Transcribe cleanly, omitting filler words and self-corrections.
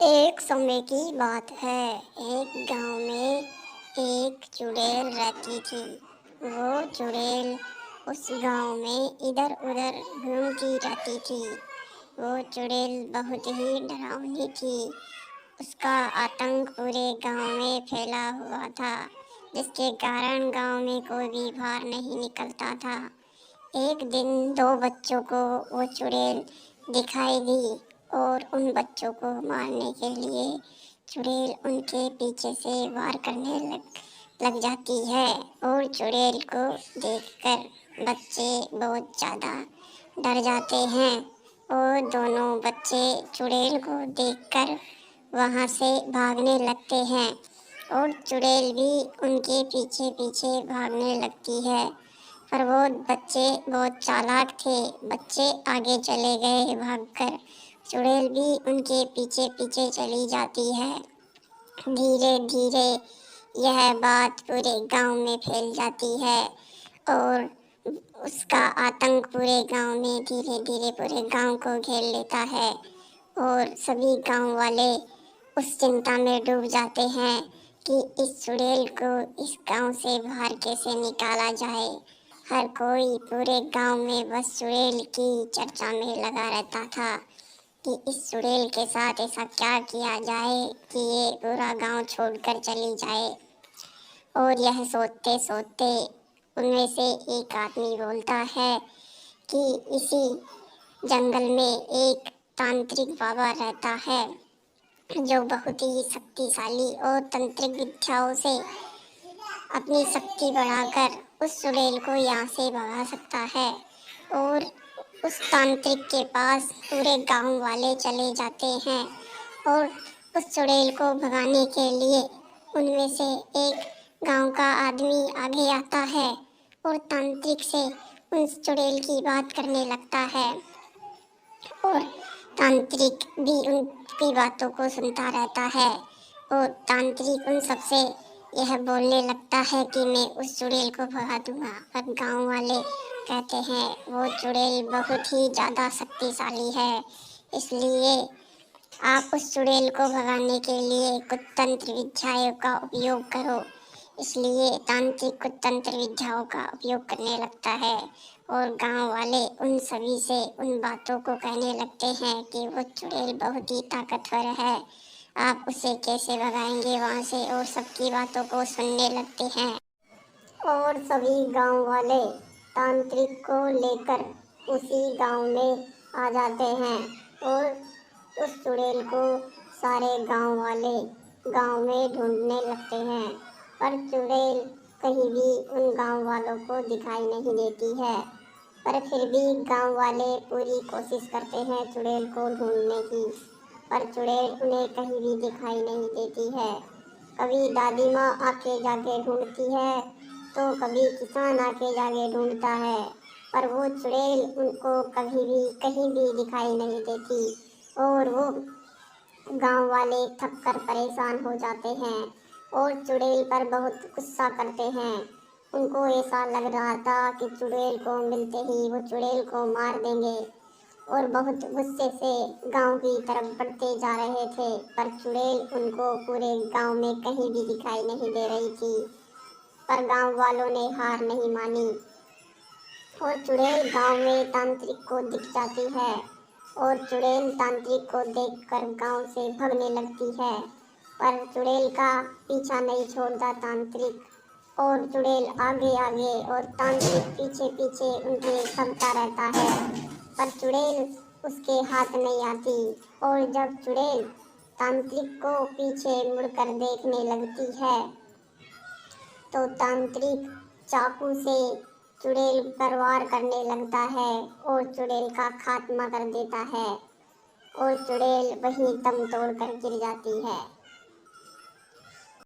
एक समय की बात है। एक गांव में एक चुड़ैल रहती थी। वो चुड़ैल उस गांव में इधर-उधर घूमती रहती थी। वो चुड़ैल बहुत ही डरावनी थी। उसका आतंक पूरे गांव में फैला हुआ था, जिसके कारण गांव में कोई भी बाहर नहीं निकलता था। एक दिन दो बच्चों को वो चुड़ैल दिखाई दी और उन बच्चों को मारने के लिए चुड़ैल उनके पीछे से वार करने लग जाती है। और चुड़ैल को देखकर बच्चे बहुत ज़्यादा डर जाते हैं और दोनों बच्चे चुड़ैल को देखकर वहाँ से भागने लगते हैं और चुड़ैल भी उनके पीछे पीछे भागने लगती है। पर वो बच्चे बहुत चालाक थे। बच्चे आगे चले गए भागकर। चुड़ैल भी उनके पीछे पीछे चली जाती है। धीरे धीरे यह बात पूरे गांव में फैल जाती है और उसका आतंक पूरे गांव में धीरे धीरे पूरे गांव को घेर लेता है और सभी गांव वाले उस चिंता में डूब जाते हैं कि इस चुड़ैल को इस गांव से बाहर कैसे निकाला जाए। हर कोई पूरे गांव में बस चुड़ैल की चर्चा में लगा रहता था कि इस चुड़ैल के साथ ऐसा क्या किया जाए कि ये पूरा गांव छोड़कर चली जाए। और यह सोचते सोचते उनमें से एक आदमी बोलता है कि इसी जंगल में एक तांत्रिक बाबा रहता है जो बहुत ही शक्तिशाली और तंत्रिक विद्याओं से अपनी शक्ति बढ़ाकर उस चुड़ैल को यहाँ से भगा सकता है। और उस तांत्रिक के पास पूरे गांव वाले चले जाते हैं और उस चुड़ैल को भगाने के लिए उनमें से एक गांव का आदमी आगे आता है और तांत्रिक से उस चुड़ैल की बात करने लगता है और तांत्रिक भी उनकी बातों को सुनता रहता है। और तांत्रिक उन सबसे यह बोलने लगता है कि मैं उस चुड़ैल को भगा दूंगा। पर गांव वाले कहते हैं वो चुड़ैल बहुत ही ज़्यादा शक्तिशाली है, इसलिए आप उस चुड़ैल को भगाने के लिए कुछ तंत्र विद्याओं का उपयोग करो। इसलिए तांत्रिक कुछ तंत्र विद्याओं का उपयोग करने लगता है और गांव वाले उन सभी से उन बातों को कहने लगते हैं कि वो चुड़ैल बहुत ही ताकतवर है, आप उसे कैसे भगाएंगे वहाँ से। और सबकी बातों को सुनने लगते हैं और सभी गांव वाले तांत्रिक को लेकर उसी गांव में आ जाते हैं और उस चुड़ैल को सारे गांव वाले गांव में ढूंढने लगते हैं। पर चुड़ैल कहीं भी उन गांव वालों को दिखाई नहीं देती है। पर फिर भी गांव वाले पूरी कोशिश करते हैं चुड़ैल को ढूंढने की, पर चुड़ैल उन्हें कहीं भी दिखाई नहीं देती है। कभी दादी माँ आके जाके ढूंढती है तो कभी किसान आके जाके ढूंढता है, पर वो चुड़ैल उनको कभी भी कहीं भी दिखाई नहीं देती और वो गांव वाले थक कर परेशान हो जाते हैं और चुड़ैल पर बहुत गुस्सा करते हैं। उनको ऐसा लग रहा था कि चुड़ैल को मिलते ही वो चुड़ैल को मार देंगे और बहुत गुस्से से गांव की तरफ बढ़ते जा रहे थे। पर चुड़ैल उनको पूरे गांव में कहीं भी दिखाई नहीं दे रही थी। पर गांव वालों ने हार नहीं मानी और चुड़ैल गांव में तांत्रिक को दिख जाती है और चुड़ैल तांत्रिक को देखकर गांव से भागने लगती है। पर चुड़ैल का पीछा नहीं छोड़ता तांत्रिक और चुड़ैल आगे आगे और तांत्रिक पीछे पीछे उनके भागता रहता है, पर चुड़ैल उसके हाथ नहीं आती। और जब चुड़ैल तांत्रिक को पीछे मुड़कर देखने लगती है तो तांत्रिक चाकू से चुड़ैल पर वार करने लगता है और चुड़ैल का खात्मा कर देता है और चुड़ैल वहीं दम तोड़कर गिर जाती है।